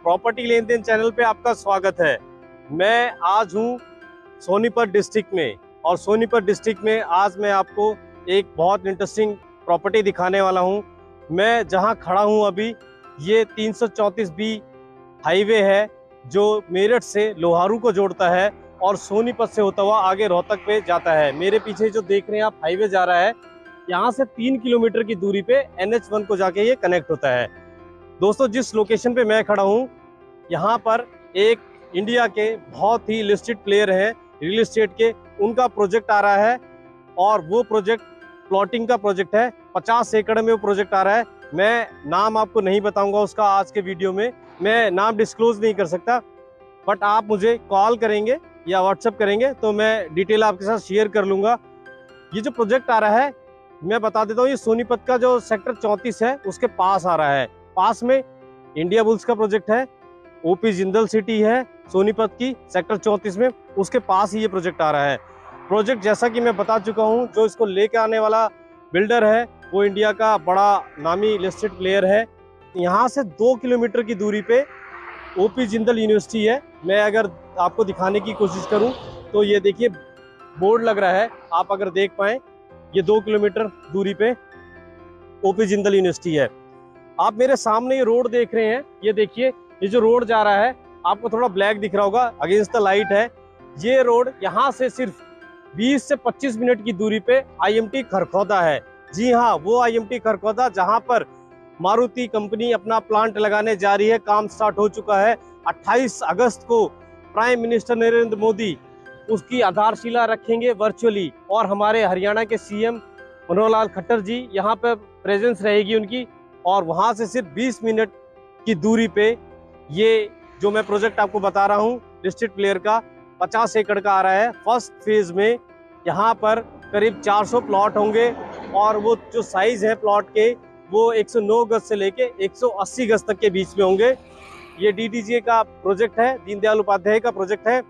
Property लेन then channel पे आपका स्वागत है। मैं आज हूँ सोनीपत डिस्ट्रिक्ट में, और सोनीपत डिस्ट्रिक्ट में आज मैं आपको एक बहुत इंटरेस्टिंग प्रॉपर्टी दिखाने वाला हूँ। मैं जहाँ खड़ा हूँ अभी, ये 334B हाईवे है जो मेरठ से लोहारू को जोड़ता है और सोनीपत से होता हुआ आगे रोहतक पे जाता है। मेरे पीछे जो देख रहे हैं आप हाईवे जा रहा है, यहाँ से 3 किलोमीटर की दूरी पे NH1 को जाके ये कनेक्ट होता है। दोस्तों, जिस लोकेशन पे मैं खड़ा हूँ, यहाँ पर एक इंडिया के बहुत ही लिस्टेड प्लेयर हैं रियल एस्टेट के, उनका प्रोजेक्ट आ रहा है और वो प्रोजेक्ट प्लॉटिंग का प्रोजेक्ट है। 50 एकड़ में वो प्रोजेक्ट आ रहा है। मैं नाम आपको नहीं बताऊंगा उसका आज के वीडियो में, मैं नाम डिस्क्लोज नहीं कर सकता, बट आप मुझे कॉल करेंगे या व्हाट्सएप करेंगे तो मैं डिटेल आपके साथ शेयर कर लूँगा। ये जो प्रोजेक्ट आ रहा है, मैं बता देता हूँ, ये सोनीपत का जो सेक्टर 34 है उसके पास आ रहा है। पास में इंडिया बुल्स का प्रोजेक्ट है, ओपी जिंदल सिटी है सोनीपत की सेक्टर 34 में, उसके पास ही ये प्रोजेक्ट आ रहा है। प्रोजेक्ट जैसा कि मैं बता चुका हूँ, जो इसको लेकर आने वाला बिल्डर है वो इंडिया का बड़ा नामी लिस्टेड प्लेयर है। यहाँ से 2 किलोमीटर की दूरी पे ओपी जिंदल यूनिवर्सिटी है। मैं अगर आपको दिखाने की कोशिश करूँ तो ये देखिए बोर्ड लग रहा है, आप अगर देख पाए, ये 2 किलोमीटर दूरी पे ओपी जिंदल यूनिवर्सिटी है। आप मेरे सामने ये रोड देख रहे हैं, ये देखिए, ये जो रोड जा रहा है आपको थोड़ा ब्लैक दिख रहा होगा, अगेंस्ट द लाइट है। ये रोड यहाँ से सिर्फ 20 से 25 मिनट की दूरी पे IMT खरखौदा है। जी हाँ, वो IMT खरखौदा जहाँ पर मारुति कंपनी अपना प्लांट लगाने जा रही है। काम स्टार्ट हो चुका है। 28 अगस्त को प्राइम मिनिस्टर नरेंद्र मोदी उसकी आधारशिला रखेंगे वर्चुअली, और हमारे हरियाणा के CM मनोहर लाल खट्टर जी यहाँ पर प्रेजेंस रहेगी उनकी। और वहाँ से सिर्फ 20 मिनट की दूरी पे ये जो मैं प्रोजेक्ट आपको बता रहा हूँ लिस्टेड प्लेयर का 50 एकड़ का आ रहा है। फर्स्ट फेज में यहाँ पर करीब 400 प्लॉट होंगे, और वो जो साइज है प्लॉट के वो 109 गज से लेके 180 गज तक के बीच में होंगे। ये DDGA का प्रोजेक्ट है, दीनदयाल उपाध्याय का प्रोजेक्ट है।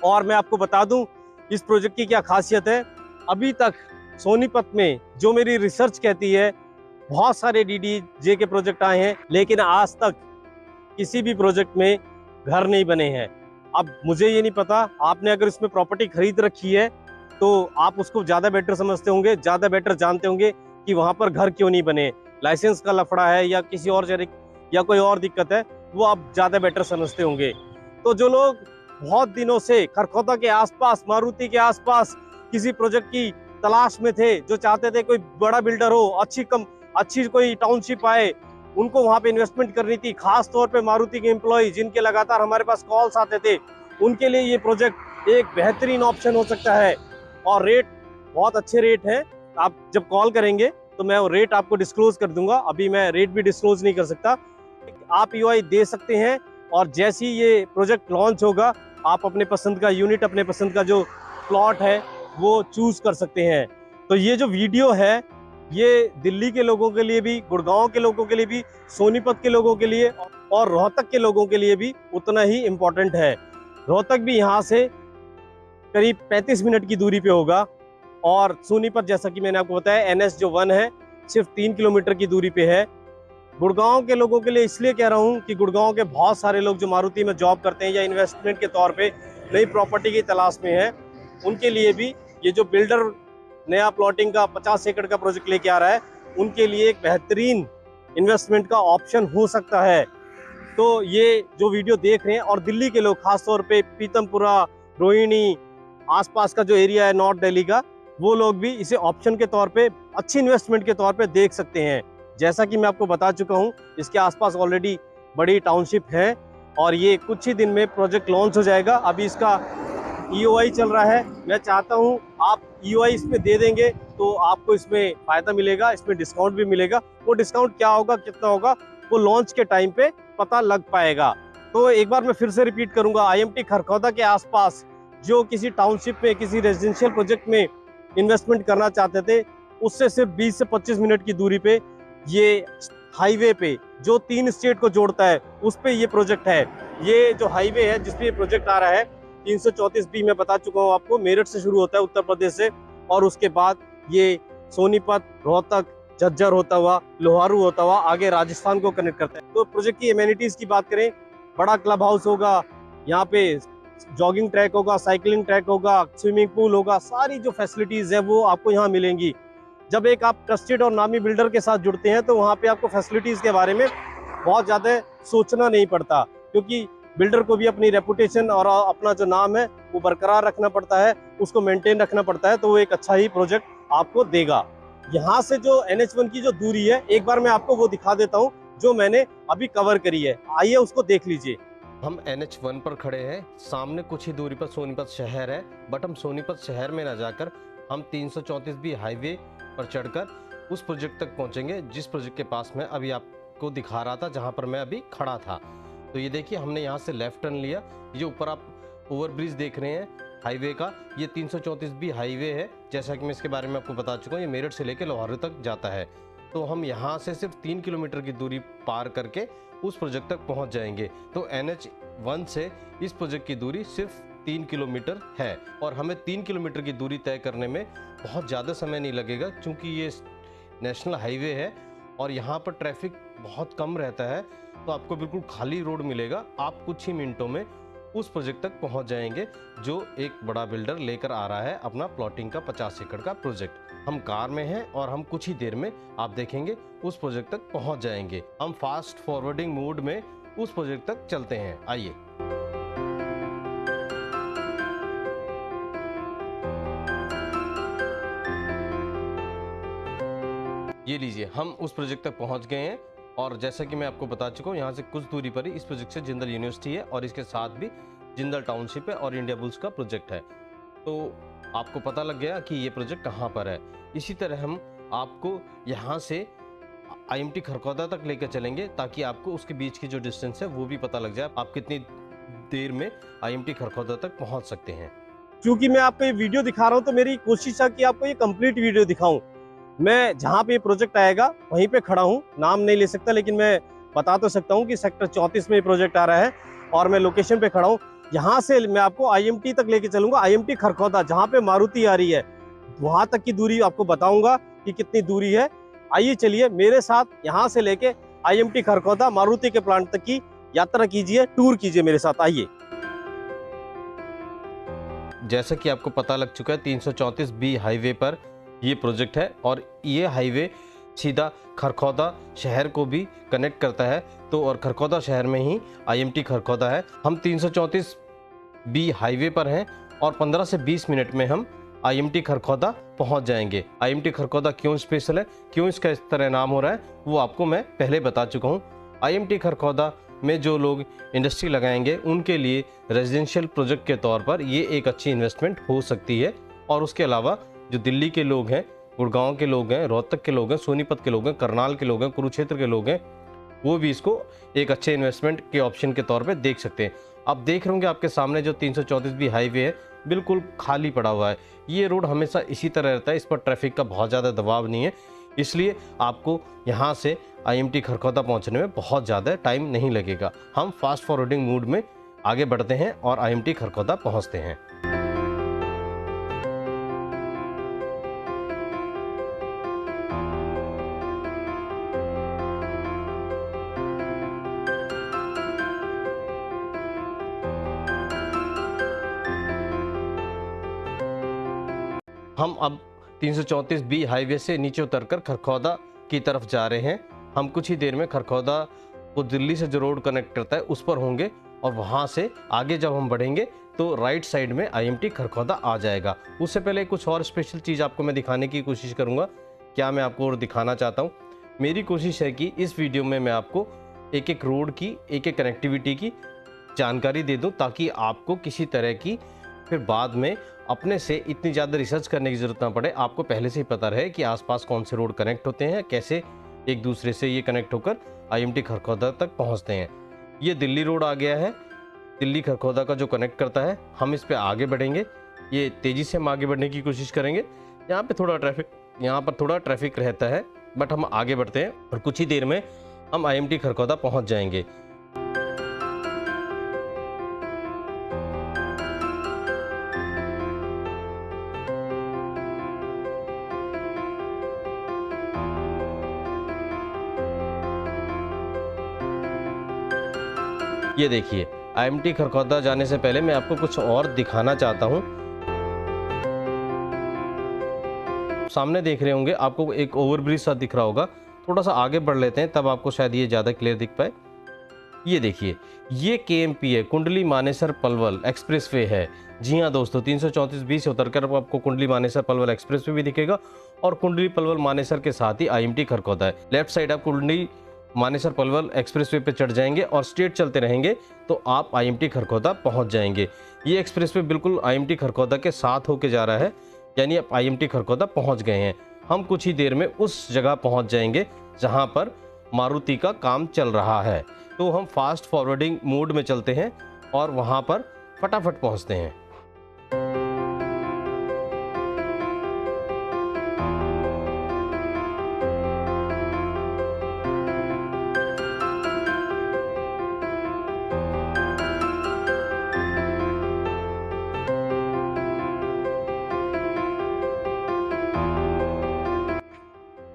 और मैं आपको बता दूं इस प्रोजेक्ट की क्या खासियत है। अभी तक सोनीपत में जो मेरी रिसर्च कहती है, बहुत सारे DDGA के प्रोजेक्ट आए हैं, लेकिन आज तक किसी भी प्रोजेक्ट में घर नहीं बने हैं। अब मुझे ये नहीं पता, आपने अगर इसमें प्रॉपर्टी खरीद रखी है तो आप उसको ज़्यादा बेटर समझते होंगे, ज़्यादा बेटर जानते होंगे कि वहाँ पर घर क्यों नहीं बने, लाइसेंस का लफड़ा है या किसी और या कोई और दिक्कत है, वो आप ज़्यादा बेटर समझते होंगे। तो जो लोग बहुत दिनों से खरखौदा के आसपास, मारुति के आसपास किसी प्रोजेक्ट की तलाश में थे, जो चाहते थे कोई बड़ा बिल्डर हो, अच्छी कोई टाउनशिप आए, उनको वहां पे इन्वेस्टमेंट करनी थी, खास तौर पे मारुति के एम्प्लॉय जिनके लगातार हमारे पास कॉल्स आते थे, उनके लिए ये प्रोजेक्ट एक बेहतरीन ऑप्शन हो सकता है। और रेट बहुत अच्छे रेट हैं। आप जब कॉल करेंगे तो मैं वो रेट आपको डिस्क्लोज कर दूंगा, अभी मैं रेट भी डिस्क्लोज नहीं कर सकता। आप EOI दे सकते हैं, और जैसे ही ये प्रोजेक्ट लॉन्च होगा आप अपने पसंद का यूनिट, अपने पसंद का जो प्लॉट है वो चूज कर सकते हैं। तो ये जो वीडियो है ये दिल्ली के लोगों के लिए भी, गुड़गांव के लोगों के लिए भी, सोनीपत के लोगों के लिए और रोहतक के लोगों के लिए भी उतना ही इम्पोर्टेंट है। रोहतक भी यहाँ से करीब 35 मिनट की दूरी पे होगा, और सोनीपत जैसा कि मैंने आपको बताया NH जो 1 है सिर्फ 3 किलोमीटर की दूरी पे है। गुड़गांव के लोगों के लिए इसलिए कह रहा हूँ कि गुड़गांव के बहुत सारे लोग जो मारुति में जॉब करते हैं या इन्वेस्टमेंट के तौर पे नई प्रॉपर्टी की तलाश में है, उनके लिए भी ये जो बिल्डर नया प्लॉटिंग का 50 एकड़ का प्रोजेक्ट लेके आ रहा है, उनके लिए एक बेहतरीन इन्वेस्टमेंट का ऑप्शन हो सकता है। तो ये जो वीडियो देख रहे हैं, और दिल्ली के लोग खासतौर पे पीतमपुरा, रोहिणी, आसपास का जो एरिया है नॉर्थ दिल्ली का, वो लोग भी इसे ऑप्शन के तौर पे, अच्छी इन्वेस्टमेंट के तौर पे देख सकते हैं। जैसा कि मैं आपको बता चुका हूँ, इसके आसपास ऑलरेडी बड़ी टाउनशिप है, और ये कुछ ही दिन में प्रोजेक्ट लॉन्च हो जाएगा। अभी इसका EOI चल रहा है। मैं चाहता हूँ आप EOI इसमें दे देंगे तो आपको इसमें फ़ायदा मिलेगा, इसमें डिस्काउंट भी मिलेगा। वो डिस्काउंट क्या होगा, कितना होगा, वो लॉन्च के टाइम पे पता लग पाएगा। तो एक बार मैं फिर से रिपीट करूँगा, IMT खरखौदा के आसपास जो किसी टाउनशिप में, किसी रेजिडेंशियल प्रोजेक्ट में इन्वेस्टमेंट करना चाहते थे, उससे सिर्फ 20 से 25 मिनट की दूरी पे ये हाईवे पे जो 3 स्टेट को जोड़ता है उस पे ये प्रोजेक्ट है। ये जो हाईवे है जिस पे ये प्रोजेक्ट आ रहा है 334B, मैं बता चुका हूँ आपको, मेरठ से शुरू होता है उत्तर प्रदेश से, और उसके बाद ये सोनीपत, रोहतक, झज्जर होता हुआ, लोहारू होता हुआ आगे राजस्थान को कनेक्ट करता है। तो प्रोजेक्ट की एमेनिटीज की बात करें, बड़ा क्लब हाउस होगा, यहाँ पे जॉगिंग ट्रैक होगा, साइकिलिंग ट्रैक होगा, स्विमिंग पूल होगा, सारी जो फैसिलिटीज है वो आपको यहाँ मिलेंगी। जब एक आप ट्रस्टेड और नामी बिल्डर के साथ जुड़ते हैं तो वहाँ पे आपको फैसिलिटीज के बारे में बहुत ज़्यादा सोचना नहीं पड़ता, क्योंकि बिल्डर को भी अपनी रेपुटेशन और अपना जो नाम है वो बरकरार रखना पड़ता है, उसको मेंटेन रखना पड़ता है, तो वो एक अच्छा ही प्रोजेक्ट आपको देगा। यहाँ से जो NH1 की जो दूरी है, एक बार मैं आपको वो दिखा देता हूँ जो मैंने अभी कवर करी है, आइए उसको देख लीजिए। हम NH1 पर खड़े हैं, सामने कुछ ही दूरी पर सोनीपत शहर है, बट हम सोनीपत शहर में न जाकर हम 334B हाईवे पर चढ़कर उस प्रोजेक्ट तक पहुंचेंगे, जिस प्रोजेक्ट के पास मैं अभी आपको दिखा रहा था, जहां पर मैं अभी खड़ा था। तो ये देखिए, हमने यहां से लेफ्ट टर्न लिया। ये ऊपर आप ओवरब्रिज देख रहे हैं हाईवे का, ये 334B हाईवे है। जैसा कि मैं इसके बारे में आपको बता चुका हूँ, ये मेरठ से लेकर लोहारू तक जाता है। तो हम यहाँ से सिर्फ 3 किलोमीटर की दूरी पार करके उस प्रोजेक्ट तक पहुँच जाएंगे। तो NH1 से इस प्रोजेक्ट की दूरी सिर्फ 3 किलोमीटर है, और हमें 3 किलोमीटर की दूरी तय करने में बहुत ज़्यादा समय नहीं लगेगा, क्योंकि ये नेशनल हाईवे है और यहाँ पर ट्रैफिक बहुत कम रहता है। तो आपको बिल्कुल खाली रोड मिलेगा, आप कुछ ही मिनटों में उस प्रोजेक्ट तक पहुँच जाएंगे, जो एक बड़ा बिल्डर लेकर आ रहा है अपना प्लॉटिंग का 50 एकड़ का प्रोजेक्ट। हम कार में हैं और हम कुछ ही देर में आप देखेंगे उस प्रोजेक्ट तक पहुँच जाएंगे। हम फास्ट फॉरवर्डिंग मोड में उस प्रोजेक्ट तक चलते हैं, आइए। ये लीजिए, हम उस प्रोजेक्ट तक पहुंच गए हैं, और जैसा कि मैं आपको बता चुका हूँ, यहाँ से कुछ दूरी पर ही इस प्रोजेक्ट से जिंदल यूनिवर्सिटी है और इसके साथ भी जिंदल टाउनशिप है और इंडिया बुल्स का प्रोजेक्ट है। तो आपको पता लग गया कि ये प्रोजेक्ट कहाँ पर है। इसी तरह हम आपको यहाँ से IMT खरखौदा तक लेकर चलेंगे, ताकि आपको उसके बीच की जो डिस्टेंस है वो भी पता लग जाए, आप कितनी देर में IMT खरखौदा तक पहुँच सकते हैं। क्योंकि मैं आपको ये वीडियो दिखा रहा हूँ तो मेरी कोशिश है कि आपको ये कंप्लीट वीडियो दिखाऊं। मैं जहाँ पे ये प्रोजेक्ट आएगा वहीं पे खड़ा हूँ, नाम नहीं ले सकता, लेकिन मैं बता तो सकता हूँ कि सेक्टर 34 में ये प्रोजेक्ट आ रहा है और मैं लोकेशन पे खड़ा हूँ। यहाँ से मैं आपको IMT तक लेके चलूंगा, IMT खरखौदा, जहाँ पे मारुति आ रही है वहां तक की दूरी आपको बताऊंगा कि कितनी दूरी है। आइए चलिए मेरे साथ यहाँ से लेके IMT खरखौदा मारुति के प्लांट तक की यात्रा कीजिए, टूर कीजिए मेरे साथ, आइए। जैसा कि आपको पता लग चुका है, 334B हाईवे पर ये प्रोजेक्ट है, और ये हाईवे सीधा खरखौदा शहर को भी कनेक्ट करता है। तो और खरखौदा शहर में ही IMT खरखौदा है। हम 334B हाईवे पर हैं और 15 से 20 मिनट में हम IMT खरखौदा पहुंच जाएंगे। IMT खरखौदा क्यों स्पेशल है, क्यों इसका इस तरह नाम हो रहा है, वो आपको मैं पहले बता चुका हूँ। IMT खरखौदा में जो लोग इंडस्ट्री लगाएंगे उनके लिए रेजिडेंशियल प्रोजेक्ट के तौर पर ये एक अच्छी इन्वेस्टमेंट हो सकती है। और उसके अलावा जो दिल्ली के लोग हैं, गुड़गांव के लोग हैं, रोहतक के लोग हैं, सोनीपत के लोग हैं, करनाल के लोग हैं, कुरुक्षेत्र के लोग हैं, वो भी इसको एक अच्छे इन्वेस्टमेंट के ऑप्शन के तौर पे देख सकते हैं। आप देख रहे होंगे आपके सामने जो 334B हाईवे है बिल्कुल खाली पड़ा हुआ है। ये रोड हमेशा इसी तरह रहता है, इस पर ट्रैफिक का बहुत ज़्यादा दबाव नहीं है, इसलिए आपको यहाँ से IMT खरखौदा पहुँचने में बहुत ज़्यादा टाइम नहीं लगेगा। हम फास्ट फॉरवर्डिंग मूड में आगे बढ़ते हैं और IMT खरखौदा पहुँचते हैं। हम अब 334B हाईवे से नीचे उतरकर खरखौदा की तरफ जा रहे हैं। हम कुछ ही देर में खरखौदा को दिल्ली से जो रोड कनेक्ट करता है उस पर होंगे, और वहाँ से आगे जब हम बढ़ेंगे तो राइट साइड में IMT खरखौदा आ जाएगा। उससे पहले कुछ और स्पेशल चीज़ आपको मैं दिखाने की कोशिश करूँगा। क्या मैं आपको और दिखाना चाहता हूँ, मेरी कोशिश है कि इस वीडियो में मैं आपको एक एक रोड की, एक एक कनेक्टिविटी की जानकारी दे दूँ, ताकि आपको किसी तरह की फिर बाद में अपने से इतनी ज़्यादा रिसर्च करने की ज़रूरत ना पड़े। आपको पहले से ही पता रहे कि आसपास कौन से रोड कनेक्ट होते हैं, कैसे एक दूसरे से ये कनेक्ट होकर IMT खरखौदा तक पहुंचते हैं। ये दिल्ली रोड आ गया है, दिल्ली खरखौदा का जो कनेक्ट करता है। हम इस पे आगे बढ़ेंगे, ये तेज़ी से हम आगे बढ़ने की कोशिश करेंगे। यहाँ पर थोड़ा ट्रैफिक रहता है, बट हम आगे बढ़ते हैं और कुछ ही देर में हम IMT खरखौदा पहुँच जाएंगे। ये देखिए, IMT खरखौदा जाने से पहले मैं आपको कुछ और दिखाना चाहता हूँ। सामने देख रहे होंगे, आपको एक ओवरब्रिज सा दिख रहा होगा। थोड़ा सा आगे बढ़ लेते हैं, तब आपको शायद ये ज़्यादा क्लियर दिख पाए। ये देखिए, ये KMP है, कुंडली मानेसर पलवल एक्सप्रेसवे है। जी हाँ दोस्तों, 334B से उतरकर आपको कुंडली मानेसर पलवल एक्सप्रेसवे भी दिखेगा और कुंडली पलवल मानेसर के साथ ही IMT खरखौदा है। लेफ्ट साइड आप कुंडली मानेसर पलवल एक्सप्रेसवे पे चढ़ जाएंगे और स्ट्रेट चलते रहेंगे तो आप IMT खरखौदा पहुंच जाएंगे। ये एक्सप्रेसवे बिल्कुल IMT खरखौदा के साथ होके जा रहा है, यानी आप IMT खरखौदा पहुंच गए हैं। हम कुछ ही देर में उस जगह पहुंच जाएंगे जहां पर मारुति का काम चल रहा है। तो हम फास्ट फॉरवर्डिंग मोड में चलते हैं और वहां पर फटाफट पहुंचते हैं।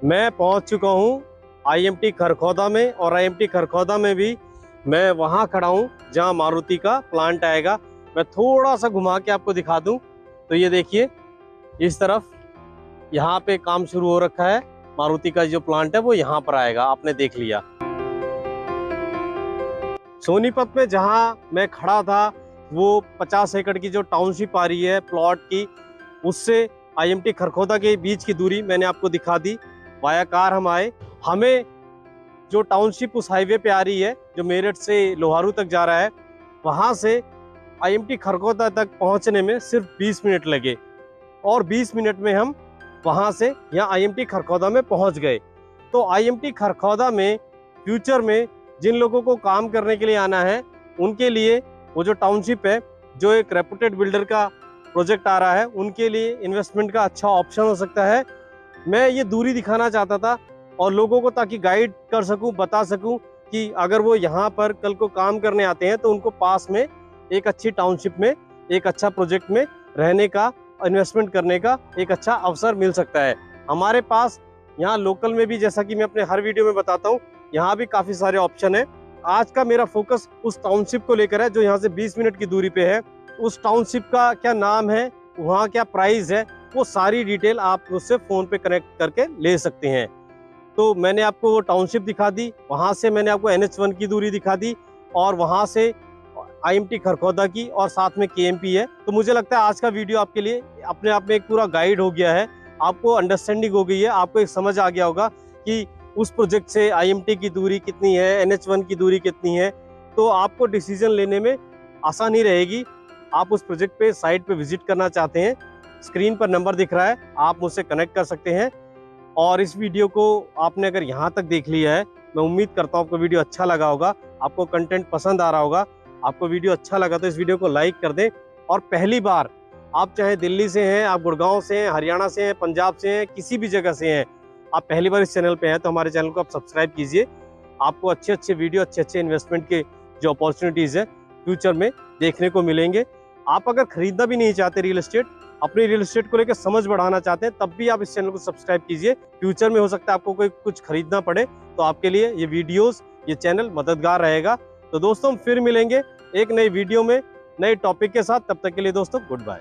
मैं पहुंच चुका हूं IMT खरखौदा में, और IMT खरखौदा में भी मैं वहां खड़ा हूं जहां मारुति का प्लांट आएगा। मैं थोड़ा सा घुमा के आपको दिखा दूं तो ये देखिए, इस तरफ यहाँ पे काम शुरू हो रखा है। मारुति का जो प्लांट है वो यहाँ पर आएगा, आपने देख लिया। सोनीपत में जहां मैं खड़ा था वो 50 एकड़ की जो टाउनशिप आ रही है प्लॉट की, उससे IMT खरखौदा के बीच की दूरी मैंने आपको दिखा दी। वाया कार हम आए, हमें जो टाउनशिप उस हाईवे पे आ रही है जो मेरठ से लोहारू तक जा रहा है, वहां से IMT खरखौदा तक पहुंचने में सिर्फ 20 मिनट लगे और 20 मिनट में हम वहां से यहाँ IMT खरखौदा में पहुंच गए। तो IMT खरखौदा में फ्यूचर में जिन लोगों को काम करने के लिए आना है, उनके लिए वो जो टाउनशिप है, जो एक रेपुटेड बिल्डर का प्रोजेक्ट आ रहा है, उनके लिए इन्वेस्टमेंट का अच्छा ऑप्शन हो सकता है। मैं ये दूरी दिखाना चाहता था और लोगों को, ताकि गाइड कर सकूं, बता सकूं कि अगर वो यहाँ पर कल को काम करने आते हैं तो उनको पास में एक अच्छी टाउनशिप में, एक अच्छा प्रोजेक्ट में रहने का, इन्वेस्टमेंट करने का एक अच्छा अवसर मिल सकता है। हमारे पास यहाँ लोकल में भी, जैसा कि मैं अपने हर वीडियो में बताता हूँ, यहाँ भी काफ़ी सारे ऑप्शन है। आज का मेरा फोकस उस टाउनशिप को लेकर है जो यहाँ से 20 मिनट की दूरी पे है। उस टाउनशिप का क्या नाम है, वहाँ क्या प्राइस है, वो सारी डिटेल आप उससे फ़ोन पे कनेक्ट करके ले सकते हैं। तो मैंने आपको वो टाउनशिप दिखा दी, वहाँ से मैंने आपको NH1 की दूरी दिखा दी और वहाँ से IMT खरखौदा की, और साथ में KMP है। तो मुझे लगता है आज का वीडियो आपके लिए अपने आप में एक पूरा गाइड हो गया है। आपको अंडरस्टैंडिंग हो गई है, आपको एक समझ आ गया होगा कि उस प्रोजेक्ट से IMT की दूरी कितनी है, NH1 की दूरी कितनी है। तो आपको डिसीजन लेने में आसानी रहेगी। आप उस प्रोजेक्ट पे, साइट पे विजिट करना चाहते हैं, स्क्रीन पर नंबर दिख रहा है, आप मुझसे कनेक्ट कर सकते हैं। और इस वीडियो को आपने अगर यहाँ तक देख लिया है, मैं उम्मीद करता हूँ आपको वीडियो अच्छा लगा होगा, आपको कंटेंट पसंद आ रहा होगा। आपको वीडियो अच्छा लगा तो इस वीडियो को लाइक कर दें। और पहली बार आप चाहे दिल्ली से हैं, आप गुड़गांव से हैं, हरियाणा से हैं, पंजाब से हैं, किसी भी जगह से हैं, आप पहली बार इस चैनल पे हैं तो हमारे चैनल को आप सब्सक्राइब कीजिए। आपको अच्छे अच्छे वीडियो, अच्छे अच्छे इन्वेस्टमेंट के जो अपॉर्चुनिटीज़ है फ्यूचर में देखने को मिलेंगे। आप अगर खरीदना भी नहीं चाहते रियल एस्टेट, अपनी रियल एस्टेट को लेकर समझ बढ़ाना चाहते हैं, तब भी आप इस चैनल को सब्सक्राइब कीजिए। फ्यूचर में हो सकता है आपको कोई कुछ खरीदना पड़े तो आपके लिए ये वीडियोस, ये चैनल मददगार रहेगा। तो दोस्तों, हम फिर मिलेंगे एक नई वीडियो में, नए टॉपिक के साथ। तब तक के लिए दोस्तों, गुड बाय।